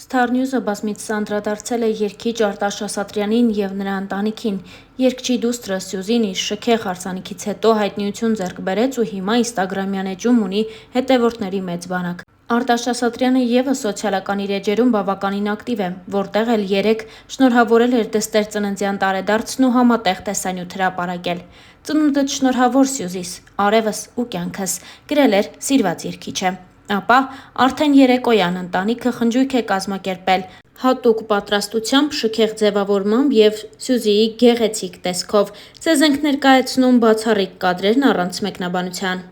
Star-News-ը բազմիցս անդրադարձել է երգիչ Արտաշ Ասատրյանին և նրա ընտանիքին։ Երգչի դուստրը Սյուզին իր շքեղ արձանիկից հետո հայտնիություն ձեռք բերեց ու հիմա ինստագրամյան էջում ունի հետևորդների մեծ բանակ։ Արտաշ Ասատրյանը ևս սոցիալական իր էջերում բավականին ակտիվ է, որտեղ էլ երեկ շնորհավորել էր դստեր ծննդյան տարեդարձն ու համատեղ տեսանյութ հրապարակել։ «Ծնունդդ շնորհավոր Սյուզիս, արևս ու կյանքս», գրել էր սիրված երգիչը։ Ապա արդեն երեկոյան ընտանիքը խնջույք է կազմակերպել հատուկ պատրաստությամբ, շքեղ ձևավորմամբ և Սյուզիի գեղեցիկ տեսքով։ Ձեզ ենք ներկայացնում բացառիկ կադրերն առանց մեկնաբանության։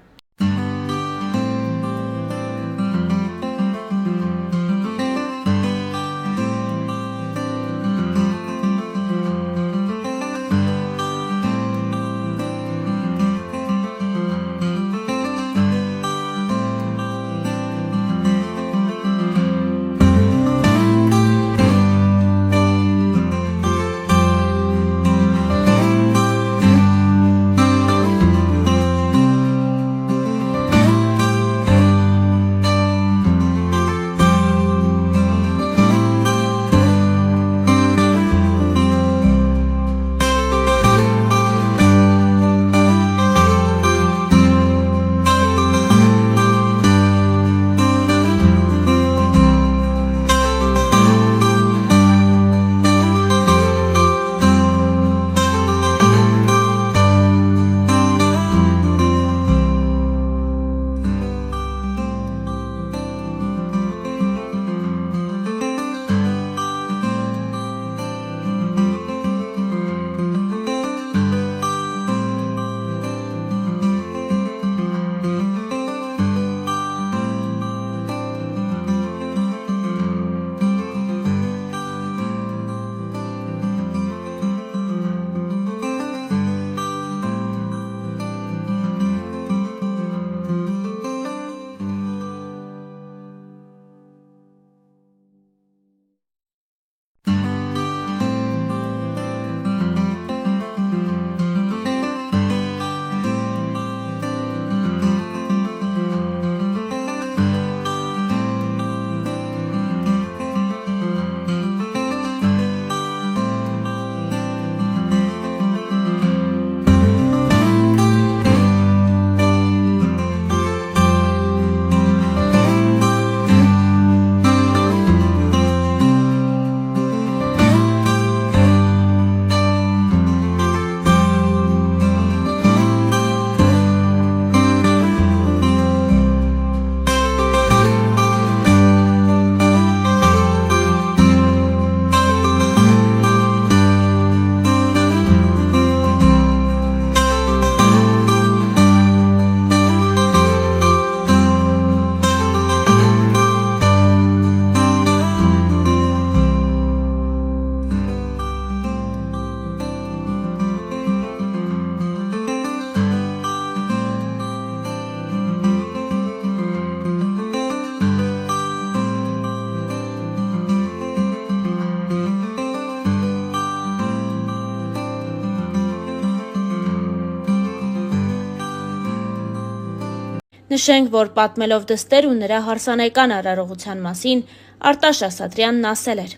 Նշենք, որ պատմելով դստեր ու նրա հարսանեկան արարողության մասին, Արտաշ Ասատրյանն ասել էր.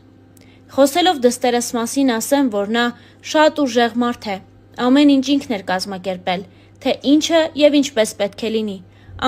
«Խոսելով դստերս մասին ասեմ, որ նա շատ ուժեղ մարդ է, ամեն ինչ ինքն էր կազմակերպել, թե ինչը և ինչպես պետք է լինի,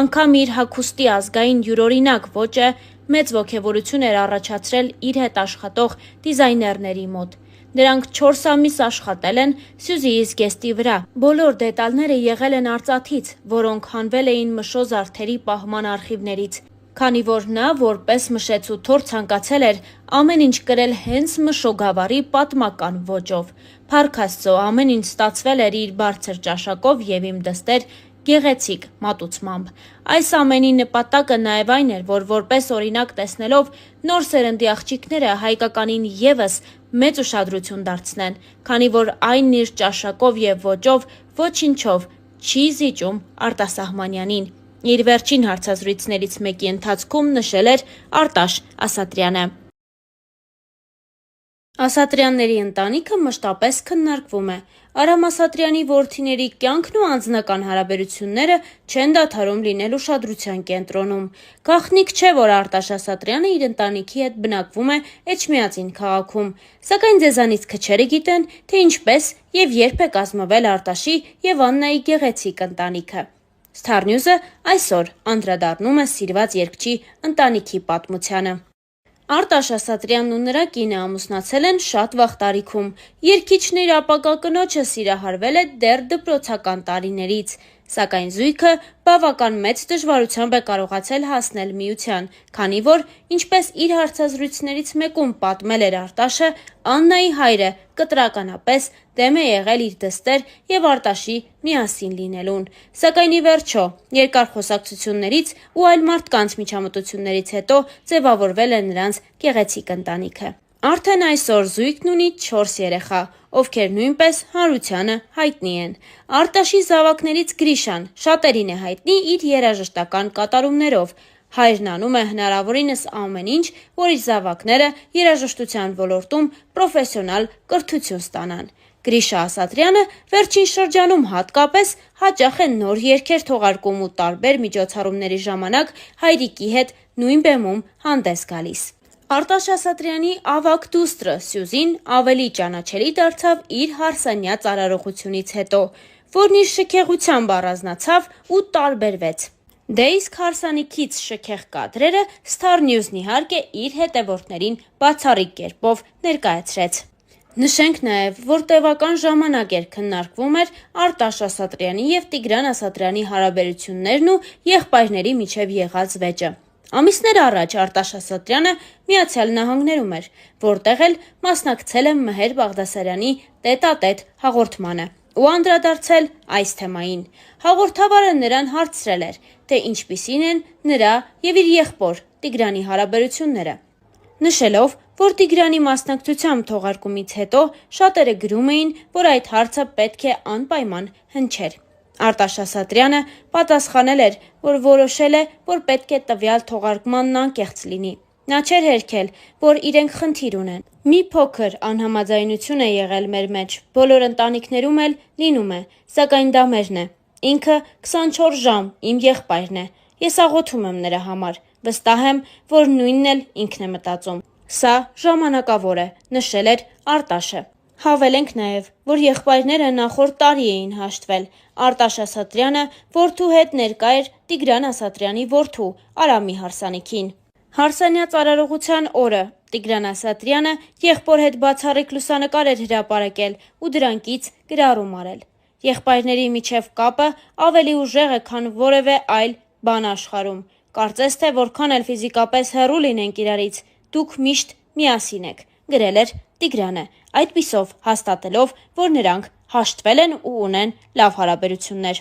անգամ իր հագուստի ազգային յուրօրինակ ոճը մեծ ոգևորություն էր առաջացրել իր հետ աշխատող դիզայներների մոտ։ Նրանք 4 ամիս աշխատել են Սյուզիի զգեստի վրա, բոլոր դետալները եղել են արծաթից, որոնք հանվել էին մշո զարդերի պահման արխիվներից, քանի որ նա որպես մշեցու-թոռ ցանկացել էր ամեն ինչ կրել հենց մշո գավառի պատմական ոճով։ Փառք Աստծո, ամեն ինչ ստացվել էր իր բարձր ճաշակով և իմ դստեր գեղեցիկ մատուցմամբ։ Այս ամենի նպատակը նաև այն էր, որ որպես օրինակ տեսնելով նոր սերնդի աղջիկները հայկականին ևս մեծ ուշադրություն դարձնեն, քանի որ այն իր ճաշակով և ոճով ոչինչով չի զիջում արտասահմանյանին», իր վերջին հարցազրույցներից մեկի ընթացքում նշել էր Արտաշ Ասատրյանը։ Ասատրյանների ընտանիքը մշտապես քննարկվում է։ Արամ Ասատրյանի որդիների կյանքն ու անձնական հարաբերությունները չեն դադարում լինել ուշադրության կենտրոնում։ Գաղտնիք չէ, որ Արտաշ Ասատրյանը իր ընտանիքի հետ բնակվում է Էջմիածին քաղաքում, սակայն ձեզանից քչերը գիտեն, թե ինչպես եւ երբ է կազմվել Արտաշի եւ Աննայի գեղեցիկ ընտանիքը։ Star News-ը այսօր անդրադառնում է սիրված երգչի ընտանիքի պատմությանը։ Արտաշ Ասատրյանն ու նրա կինը ամուսնացել են շատ վաղ տարիքում։ Երգիչն իր ապագա կնոջը սիրահարվել է դեռ դպրոցական տարիներից, սակայն զույգը բավական մեծ դժվարությամբ է կարողացել հասնել միության, քանի որ, ինչպես իր հարցազրույցներից մեկում պատմել էր Արտաշը, Աննայի հայրը կտրականապես դեմ է եղել իր դստեր եւ Արտաշի միասին լինելուն, սակայն ի վերջո երկար խոսակցություններից ու այլ մարդկանց միջամտություններից հետո ձևավորվել է նրանց գեղեցիկ ընտանիքը։ Արդեն այսօր զույգն ունի 4 երեխա, ովքեր նույնպես հանրությանը հայտնի են։ Արտաշի զավակներից Գրիշան շատերին է հայտնի իր երաժշտական կատարումներով։ Հայրն անում է հնարավորինս ամեն ինչ, որ իր զավակները երաժշտության ոլորտում պրոֆեսիոնալ կրթություն ստանան։ Գրիշա Ասատրյանը վերջին շրջանում հատկապես հաճախ է նոր երգեր թողարկում ու տարբեր միջոցառումների ժամանակ հայրիկի հետ նույն բեմում հանդես գալիս։ Արտաշ Ասատրյանի ավագ դուստրը Սյուզին ավելի ճանաչելի դարձավ իր հարսանյա ծարարողությունից հետո, որն իր շքեղությամբ առանձնացավ ու տարբերվեց։ Դե իսկ հարսանիքից շքեղ կադրերը Star News-ն իհարկե իր հետևորդներին բացառիկ կերպով ներկայացրեց։ Նշենք նաև, որ տևական ժամանակ էր քննարկվում էր Արտաշ Ասատրյանի եւ Տիգրան Ասատրյանի հարաբերություններն ու եղբայրների միջև եղած վեճը։ Ամիսներ առաջ Արտաշ Ասատրյանը Միացյալ Նահանգներում էր, որտեղ էլ մասնակցել է Մհեր Բաղդասարյանի տետ-ա-տետ հաղորդմանը ու անդրադարձել այս թեմային։ Հաղորդավարը նրան հարցրել էր, թե ինչպիսին են նրա եւ իր եղբոր Տիգրանի հարաբերությունները։ Նշելով, որ Տիգրանի մասնակցությամբ թողարկումից հետո շատերը գրում էին, որ այդ հարցը պետք է անպայման հնչեր։ Արտաշ Ասատրյանը պատասխանել էր, որ որոշել է, որ պետք է տվյալ թողարկմանն անկեղծ լինի։ Նա չէր հերքել, որ իրենք խնդիր ունեն։ Մի փոքր անհամաձայնություն է եղել մեր մեջ, բոլոր ընտանիքներում էլ լինում է, սակայն դա մերն է։ Ինքը 24 ժամ իմ եղբայրն է։ Ես աղոթում եմ նրա համար, վստահ եմ, որ նույնն էլ ինքն է մտածում։ Սա ժամանակավոր է, նշել էր Արտաշը։ Հավելենք նաև, որ եղբայրները նախորդ տարի էին հաշտվել։ Արտաշ Ասատրյանը որդու հետ ներկա էր Տիգրան Ասատրյանի որդու Արամի հարսանիքին։ Հարսանյա ծարարողության օրը Տիգրան Ասատրյանը եղբոր հետ բացառիկ լուսանկար էր հրապարակել ու դրանքից գրառում արել։ Եղբայրների միջև կապը ավելի ուժեղ է, քան որևէ այլ բան աշխարհում։ Կարծես թե որքան էլ ֆիզիկապես հեռու լինենք իրարից, դուք միշտ միասին եք, գրել էր Տիգրանը, այդպիսով հաստատելով, որ նրանք հաշտվել են ու ունեն լավ հարաբերություններ։